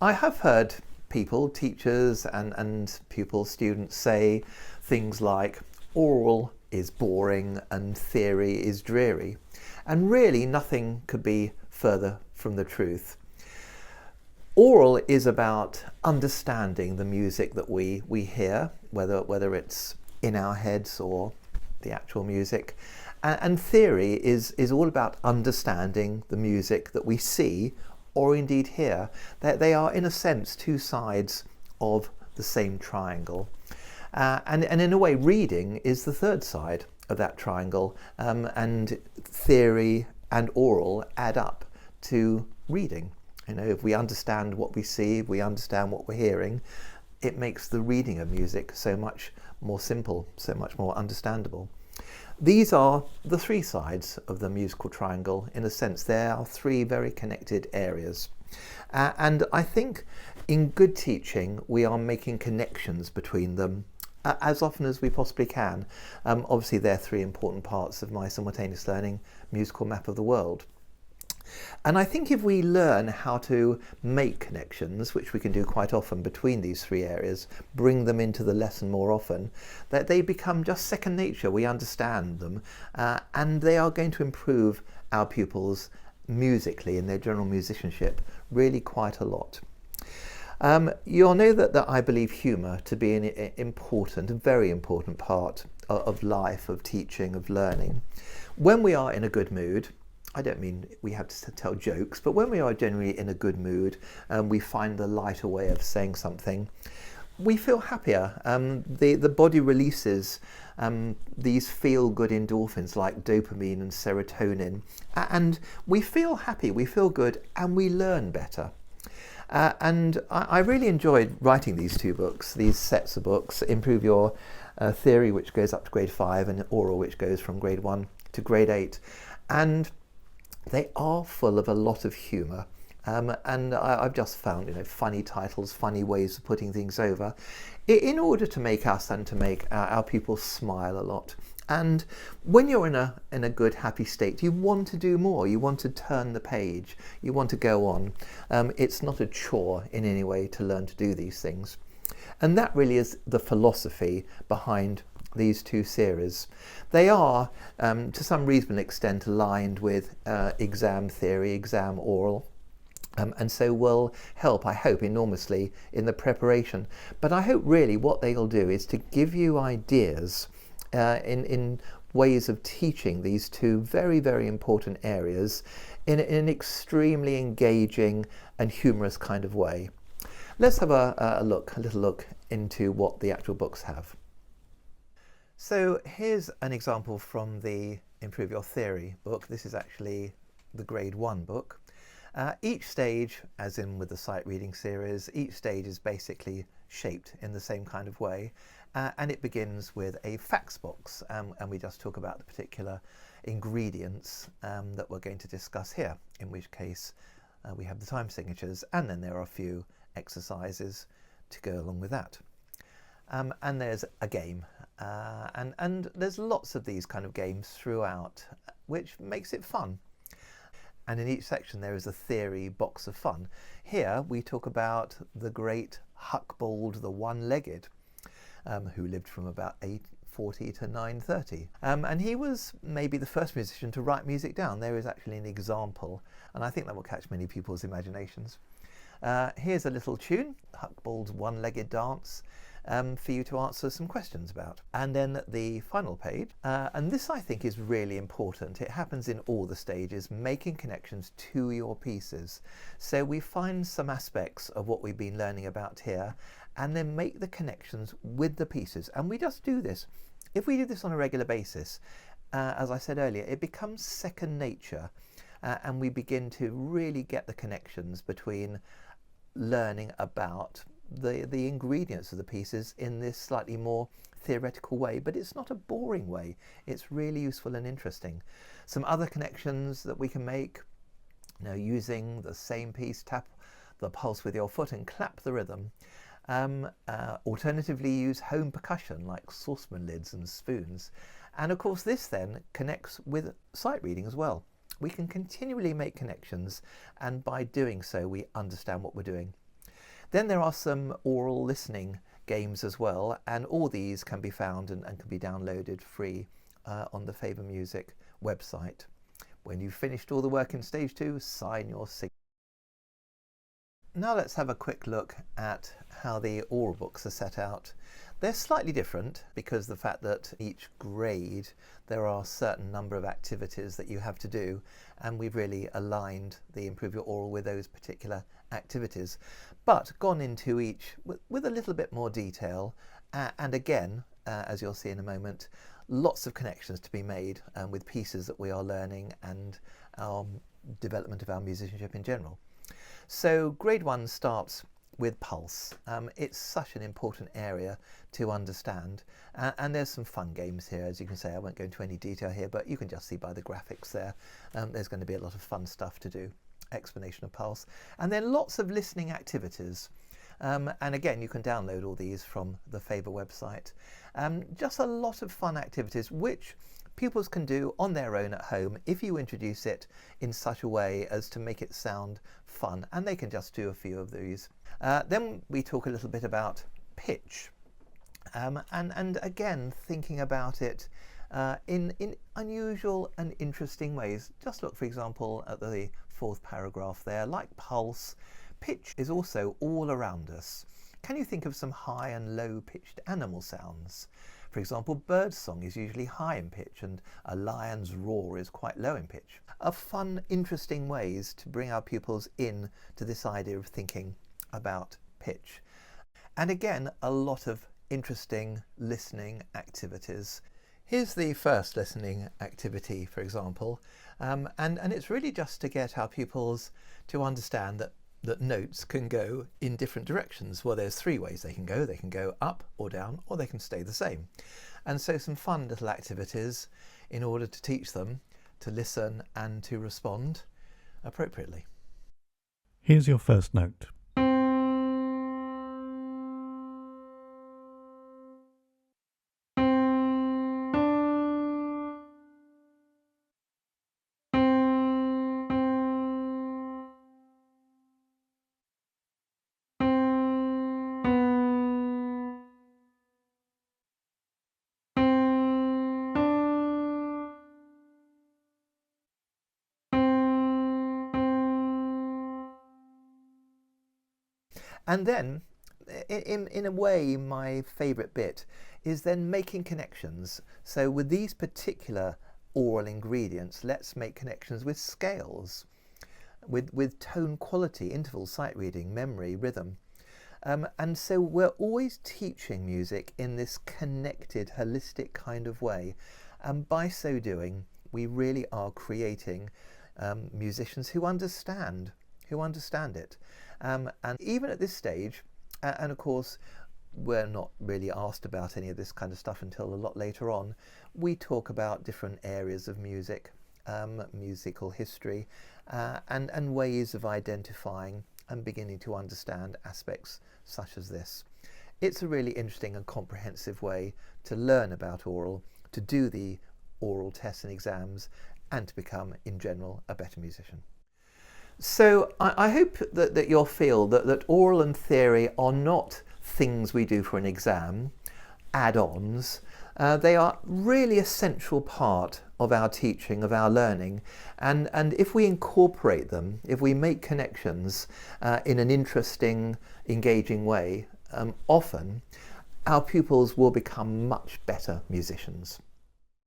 I have heard people, teachers and pupils, students say things like oral is boring and theory is dreary. And really nothing could be further from the truth. Oral is about understanding the music that we hear, whether it's in our heads or the actual music. And theory is all about understanding the music that we see or indeed hear. They are, in a sense, two sides of the same triangle. And in a way, reading is the third side of that triangle, and theory and oral add up to reading. You know, if we understand what we see, if we understand what we're hearing, it makes the reading of music so much more simple, so much more understandable. These are the three sides of the musical triangle. In a sense, there are three very connected areas. And I think in good teaching, we are making connections between them as often as we possibly can. Obviously, they're three important parts of my simultaneous learning musical map of the world. And I think if we learn how to make connections, which we can do quite often between these three areas, bring them into the lesson more often, that they become just second nature. We understand them, and they are going to improve our pupils musically in their general musicianship really quite a lot. You'll know that I believe humour to be an important, a very important part of life, of teaching, of learning. When we are in a good mood, I don't mean we have to tell jokes, but when we are generally in a good mood and we find the lighter way of saying something, we feel happier. The body releases these feel-good endorphins like dopamine and serotonin, and we feel happy, we feel good, and we learn better. And I really enjoyed writing these two books, these sets of books, Improve Your Theory, which goes up to grade 5, and Aural, which goes from grade 1 to grade 8. And they are full of a lot of humour, and I've just found, funny titles, funny ways of putting things over, in order to make us and to make our pupils smile a lot. And when you're in a good, happy state, you want to do more. You want to turn the page. You want to go on. It's not a chore in any way to learn to do these things, and that really is the philosophy behind these two series. They are, to some reasonable extent, aligned with exam theory, exam oral, and so will help, I hope, enormously in the preparation. But I hope really what they'll do is to give you ideas in ways of teaching these two very, very important areas in an extremely engaging and humorous kind of way. Let's have a little look into what the actual books have. So here's an example from the Improve Your Theory book. This is actually the grade 1 book. Each stage, as in with the sight reading series, each stage is basically shaped in the same kind of way, and it begins with a facts box, and we just talk about the particular ingredients that we're going to discuss here, in which case we have the time signatures, and then there are a few exercises to go along with that. And there's a game, and there's lots of these kind of games throughout, which makes it fun. And in each section there is a theory box of fun. Here we talk about the great Hucbald the One-Legged, who lived from about 840 to 930. And he was maybe the first musician to write music down. There is actually an example, and I think that will catch many people's imaginations. Here's a little tune, Hucbald's One-Legged Dance, for you to answer some questions about. And then the final page, and this I think is really important. It happens in all the stages, making connections to your pieces. So we find some aspects of what we've been learning about here and then make the connections with the pieces. And we just do this. If we do this on a regular basis, as I said earlier, it becomes second nature, and we begin to really get the connections between learning about the ingredients of the pieces in this slightly more theoretical way, but it's not a boring way. It's really useful and interesting. Some other connections that we can make, using the same piece, tap the pulse with your foot and clap the rhythm. Alternatively, use home percussion like saucepan lids and spoons. And of course this then connects with sight reading as well. We can continually make connections, and by doing so we understand what we're doing. Then there are some aural listening games as well, and all these can be found and can be downloaded free on the Favour Music website. When you've finished all the work in stage 2, sign your signature. Now let's have a quick look at how the aural books are set out. They're slightly different because the fact that each grade there are a certain number of activities that you have to do, and we've really aligned the Improve Your Aural with those particular activities, but gone into each with a little bit more detail, and again, as you'll see in a moment, lots of connections to be made with pieces that we are learning and our development of our musicianship in general. So grade 1 starts with pulse. It's such an important area to understand, and there's some fun games here. As you can see, I won't go into any detail here, but you can just see by the graphics there, there's going to be a lot of fun stuff to do. Explanation of pulse, and then lots of listening activities. And again, you can download all these from the Favour website. Just a lot of fun activities which pupils can do on their own at home if you introduce it in such a way as to make it sound fun, and they can just do a few of these. Then we talk a little bit about pitch, and again thinking about it in unusual and interesting ways. Just look, for example, at the 4th paragraph there. Like pulse, pitch is also all around us. Can you think of some high and low pitched animal sounds? For example, birdsong is usually high in pitch and a lion's roar is quite low in pitch. Are fun, interesting ways to bring our pupils in to this idea of thinking about pitch. And again, a lot of interesting listening activities. Here's the first listening activity, for example, and it's really just to get our pupils to understand that notes can go in different directions. Well, there's 3 ways they can go. They can go up or down, or they can stay the same. And so some fun little activities in order to teach them to listen and to respond appropriately. Here's your first note. And then, in a way, my favourite bit is then making connections. So with these particular aural ingredients, let's make connections with scales, with tone quality, interval, sight reading, memory, rhythm. And so we're always teaching music in this connected, holistic kind of way. And by so doing, we really are creating musicians who understand it. And even at this stage, and of course we're not really asked about any of this kind of stuff until a lot later on, we talk about different areas of music, musical history, and ways of identifying and beginning to understand aspects such as this. It's a really interesting and comprehensive way to learn about aural, to do the aural tests and exams, and to become, in general, a better musician. So I hope that you'll feel that aural and theory are not things we do for an exam, add-ons. They are really a central part of our teaching, of our learning, and if we incorporate them, if we make connections in an interesting, engaging way, often our pupils will become much better musicians.